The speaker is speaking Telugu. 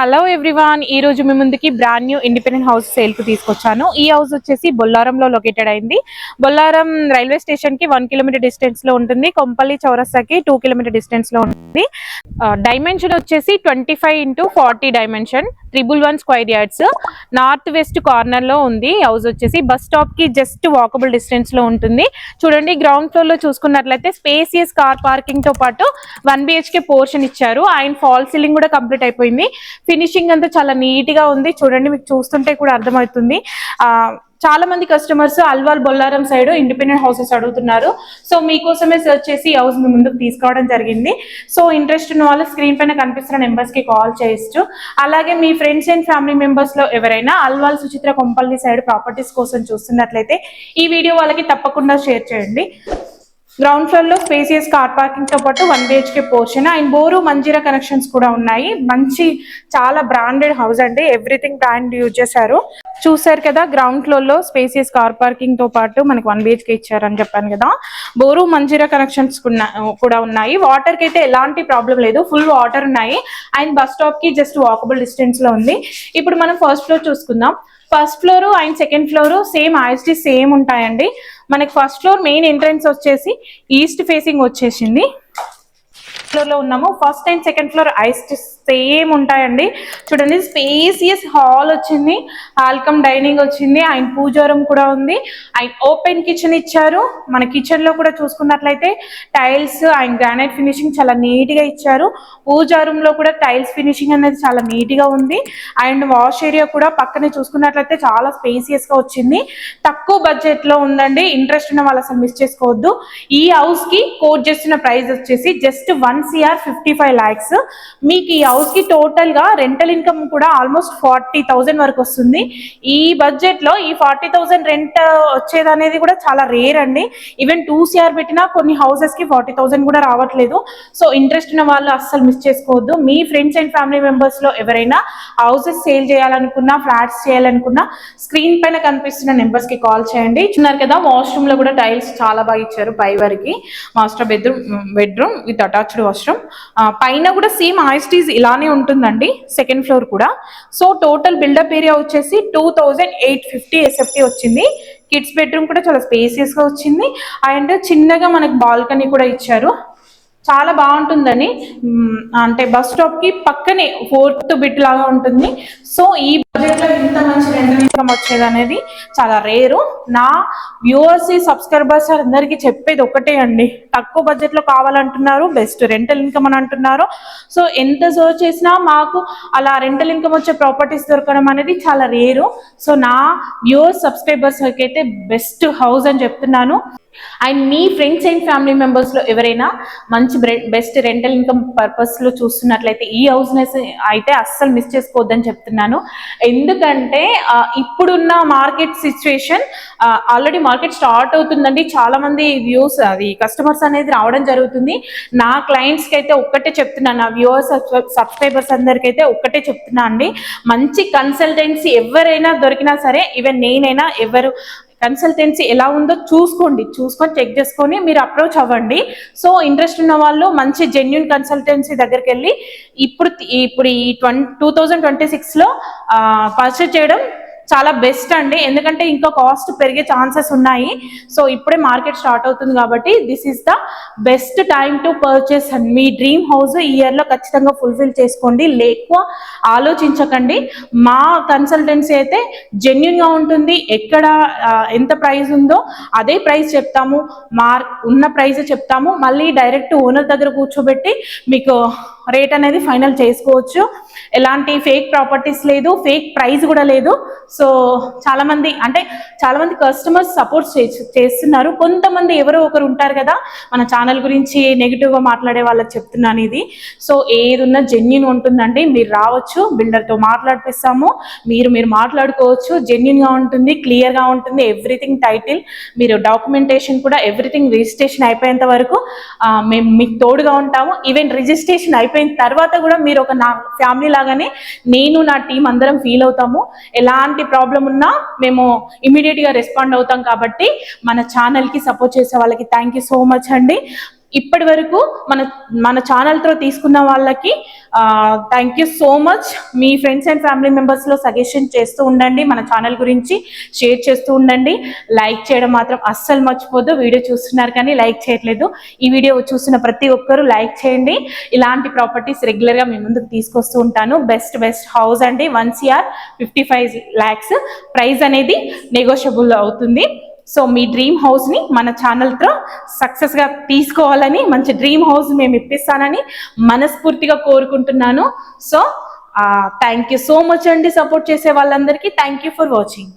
హలో ఎవ్రీవాన్, ఈ రోజు మీ ముందుకి brand new independent house sale కు తీసుకొచ్చాను. ఈ హౌస్ వచ్చేసి బొల్లారంలో లొకేటెడ్ అయింది. బొల్లారం రైల్వే స్టేషన్ కి 1 కిలోమీటర్ డిస్టెన్స్ లో ఉంటుంది. కొంపల్లి చౌరస్తాకి 2 కిలోమీటర్ డిస్టెన్స్ లో ఉంటుంది. డైమెన్షన్ వచ్చేసి 25x40 dimension, 111 square yards, north west corner లో ఉంది. హౌస్ వచ్చేసి బస్ స్టాప్ కి జస్ట్ వాకబుల్ డిస్టెన్స్ లో ఉంటుంది. చూడండి, గ్రౌండ్ ఫ్లోర్ లో చూసుకున్నట్లయితే స్పేసియస్ కార్ పార్కింగ్ తో పాటు 1 BHK పోర్షన్ ఇచ్చారు. అండ్ ఫాల్ సీలింగ్ కూడా కంప్లీట్ అయిపోయింది. ఫినిషింగ్ అంతా చాలా నీట్ గా ఉంది. చూడండి, మీకు చూస్తుంటే కూడా అర్థమవుతుంది. చాలా మంది customers Alwal Bollaram side independent houses అడుగుతున్నారు. సో మీకోసమే సెర్చ్ చేసి హౌస్ మీ ముందుకు తీసుకోవడం జరిగింది. సో ఇంట్రెస్ట్ ఉన్న వాళ్ళు స్క్రీన్ పైన కనిపిస్తున్న నెంబర్స్ కి కాల్ చేయొచ్చు. అలాగే మీ ఫ్రెండ్స్ అండ్ ఫ్యామిలీ మెంబర్స్ లో ఎవరైనా అల్వాల్ సుచిత్ర కొంపల్లి సైడ్ ప్రాపర్టీస్ కోసం చూస్తున్నట్లయితే ఈ వీడియో వాళ్ళకి తప్పకుండా షేర్ చేయండి. గ్రౌండ్ ఫ్లోర్ లో స్పేసియస్ కార్ పార్కింగ్ తో పాటు 1 BHK portion and bore Manjira connections కూడా ఉన్నాయి. మంచి చాలా బ్రాండెడ్ హౌస్ అండి. ఎవ్రీథింగ్ బ్రాండ్ యూజ్ చేశారు. చూసారు కదా, గ్రౌండ్ ఫ్లోర్ లో స్పేసియస్ కార్ పార్కింగ్ తో పాటు మనకి 1 BHK ఇచ్చారని చెప్పాను కదా. బోరు మంజీరా కనెక్షన్స్ కూడా ఉన్నాయి. వాటర్ కి అయితే ఎలాంటి ప్రాబ్లం లేదు, ఫుల్ వాటర్ ఉన్నాయి. అండ్ బస్ స్టాప్ కి జస్ట్ వాకబుల్ డిస్టెన్స్ లో ఉంది. ఇప్పుడు మనం ఫస్ట్ ఫ్లోర్ చూసుకుందాం. First floor and second floor same IST same ఉంటాయండి. మనకి ఫస్ట్ ఫ్లోర్ మెయిన్ ఎంట్రన్స్ వచ్చేసి ఈస్ట్ ఫేసింగ్ వచ్చేసింది. ఫ్లోర్ లో ఉన్నాము. First and second floor IST same ఉంటాయండి. చూడండి, స్పేసియస్ హాల్ వచ్చింది, హాల్కమ్ డైనింగ్ వచ్చింది, అండ్ పూజా రూమ్ కూడా ఉంది. అండ్ ఓపెన్ కిచెన్ ఇచ్చారు. మన కిచెన్ లో కూడా చూసుకున్నట్లయితే టైల్స్ అండ్ గ్రానైట్ ఫినిషింగ్ చాలా నీట్ గా ఇచ్చారు. పూజా రూమ్ లో కూడా టైల్స్ ఫినిషింగ్ అనేది చాలా నీట్ గా ఉంది. అండ్ వాష్ ఏరియా కూడా పక్కనే చూసుకున్నట్లయితే చాలా స్పేసియస్ గా వచ్చింది. తక్కువ బడ్జెట్ లో ఉందండి. ఇంట్రెస్ట్ ఉన్న వాళ్ళు అసలు మిస్ చేసుకోవద్దు. ఈ హౌస్ కి కోట్ చేస్తున్న ప్రైస్ వచ్చేసి జస్ట్ 1,55 lakhs. మీకు ఈ హౌస్ కి టోటల్ గా రెంటల్ ఇన్కమ్ కూడా ఆల్మోస్ట్ 40,000 వరకు వస్తుంది. ఈ బడ్జెట్ లో ఈ 40,000 రెంట్ వచ్చేది అనేది కూడా చాలా రేర్ అండి. ఈవెన్ 2 CR పెట్టినా కొన్ని హౌసెస్ కి 40,000 కూడా రావట్లేదు. సో ఇంట్రెస్ట్ ఉన్న వాళ్ళు అస్సలు మిస్ చేసుకోవద్దు. మీ ఫ్రెండ్స్ అండ్ ఫ్యామిలీ మెంబర్స్ లో ఎవరైనా హౌసెస్ సేల్ చేయాలనుకున్నా, ఫ్లాట్స్ చేయాలనుకున్నా స్క్రీన్ పైన కనిపిస్తున్న నెంబర్స్ కి కాల్ చేయండి. చూస్తున్నారు కదా, వాష్రూమ్ లో కూడా టైల్స్ చాలా బాగా ఇచ్చారు. పై వరకు master bedroom with attached washroom. పైన కూడా సేమ్ ఐఎస్టీస్ ఇలానే ఉంటుందండి. సెకండ్ ఫ్లోర్ కూడా. సో టోటల్ బిల్డప్ ఏరియా వచ్చేసి 2,850 SFT వచ్చింది. కిడ్స్ బెడ్రూమ్ కూడా చాలా స్పేసియస్ గా వచ్చింది. అండ్ చిన్నగా మనకు బాల్కనీ కూడా ఇచ్చారు. చాలా బాగుంటుందని, అంటే బస్ స్టాప్ కి పక్కనే 4th బిట్ లాగా ఉంటుంది. సో ఈ బడ్జెట్ లో ఇంత మంచి రెంటల్ ఇన్కమ్ వచ్చేది అనేది చాలా రేరు. నా వ్యూవర్స్ సబ్స్క్రైబర్స్ అందరికీ చెప్పేది ఒకటే అండి, తక్కువ బడ్జెట్ లో కావాలంటున్నారు, బెస్ట్ రెంటల్ ఇన్కమ్ అని అంటున్నారు. సో ఎంత సర్చ్ చేసినా మాకు అలా రెంటల్ ఇన్కమ్ వచ్చే ప్రాపర్టీస్ దొరకడం అనేది చాలా రేరు. సో నా వ్యూవర్స్ సబ్స్క్రైబర్స్ అయితే బెస్ట్ హౌస్ అని చెప్తున్నాను. And me friends and family members లో ఎవరైనా మంచి బెస్ట్ రెంటల్ ఇన్కమ్ పర్పస్ లో చూస్తున్నట్లయితే ఈ హౌస్ అయితే అస్సలు మిస్ చేసుకోవద్దని చెప్తున్నాను. ఎందుకంటే ఇప్పుడున్న market situation, already market start అవుతుందండి. చాలా మంది కస్టమర్స్ అనేది రావడం జరుగుతుంది. నా క్లయింట్స్ కి అయితే ఒక్కటే చెప్తున్నాను, నా వ్యూవర్స్ సబ్స్క్రైబర్స్ అందరికైతే ఒక్కటే చెప్తున్నా అండి, మంచి కన్సల్టెన్సీ ఎవరైనా దొరికినా సరే, ఈవెన్ నేనైనా, ఎవరు కన్సల్టెన్సీ ఎలా ఉందో చూసుకొని చెక్ చేసుకొని మీరు అప్రోచ్ అవ్వండి. సో ఇంట్రెస్ట్ ఉన్న వాళ్ళు మంచి జెన్యూన్ కన్సల్టెన్సీ దగ్గరికి వెళ్ళి ఇప్పుడు ఈ 2026 లో పర్చేజ్ చేయడం చాలా బెస్ట్ అండి. ఎందుకంటే ఇంకా కాస్ట్ పెరిగే ఛాన్సెస్ ఉన్నాయి. సో ఇప్పుడే మార్కెట్ స్టార్ట్ అవుతుంది కాబట్టి this is the best time to purchase. Me dream house ఈ ఇయర్ లో ఖచ్చితంగా ఫుల్ఫిల్ చేసుకోండి. ఎక్కువ ఆలోచించకండి. మా కన్సల్టెన్సీ అయితే జెన్యున్ గా ఉంటుంది. ఎక్కడ ఎంత ప్రైస్ ఉందో అదే ప్రైస్ చెప్తాము, ఉన్న ప్రైస్ చెప్తాము. మళ్ళీ డైరెక్ట్ ఓనర్ దగ్గర కూర్చోబెట్టి మీకు రేట్ అనేది ఫైనల్ చేసుకోవచ్చు. ఎలాంటి ఫేక్ ప్రాపర్టీస్ లేదు, ఫేక్ ప్రైస్ కూడా లేదు. సో చాలా మంది కస్టమర్స్ సపోర్ట్ చేస్తున్నారు. కొంతమంది ఎవరో ఒకరు ఉంటారు కదా మన ఛానల్ గురించి నెగిటివ్ గా మాట్లాడే వాళ్ళకి చెప్తున్నాను ఇది. సో ఏదున్నా జెన్యున్ ఉంటుందండి. మీరు రావచ్చు, బిల్డర్ తో మాట్లాడిపిస్తాము, మీరు మాట్లాడుకోవచ్చు. జెన్యున్ గా ఉంటుంది, క్లియర్ గా ఉంటుంది. ఎవ్రీథింగ్ టైటిల్, మీరు డాక్యుమెంటేషన్ కూడా ఎవ్రీథింగ్ రిజిస్ట్రేషన్ అయిపోయేంత వరకు మేము మీకు తోడుగా ఉంటాము. ఈవెన్ రిజిస్ట్రేషన్ అయిపోయిన తర్వాత కూడా మీరు ఒక నా ఫ్యామిలీ లాగానే నేను నా టీం అందరం ఫీల్ అవుతాము. ఎలాంటి ప్రాబ్లం ఉన్నా మేము ఇమీడియట్ గా రెస్పాండ్ అవుతాం. కాబట్టి మన ఛానల్ కి సపోర్ట్ చేసే వాళ్ళకి థ్యాంక్ యూ సో మచ్ అండి. ఇప్పటి వరకు మన మన ఛానల్ తో తీసుకున్న వాళ్ళకి thank you so much. Me friends and family members లో సజెషన్ చేస్తూ ఉండండి, మన ఛానల్ గురించి షేర్ చేస్తూ ఉండండి. లైక్ చేయడం మాత్రం అస్సలు మర్చిపోద్దు. వీడియో చూస్తున్నారు కానీ లైక్ చేయట్లేదు. ఈ వీడియో చూస్తున్న ప్రతి ఒక్కరూ లైక్ చేయండి. ఇలాంటి ప్రాపర్టీస్ రెగ్యులర్ గా మీ ముందుకు తీసుకొస్తూ ఉంటాను. బెస్ట్ హౌస్ అండి, 1 CR 55 lakhs. ప్రైస్ అనేది నెగోషియబుల్ అవుతుంది. సో మీ డ్రీమ్ హౌస్ ని మన ఛానల్తో సక్సెస్ గా తీసుకోవాలని, మంచి డ్రీమ్ హౌస్ మేము ఇప్పిస్తానని మనస్ఫూర్తిగా కోరుకుంటున్నాను. So thank you so much అండి, సపోర్ట్ చేసే వాళ్ళందరికీ థ్యాంక్ యూ ఫర్ వాచింగ్.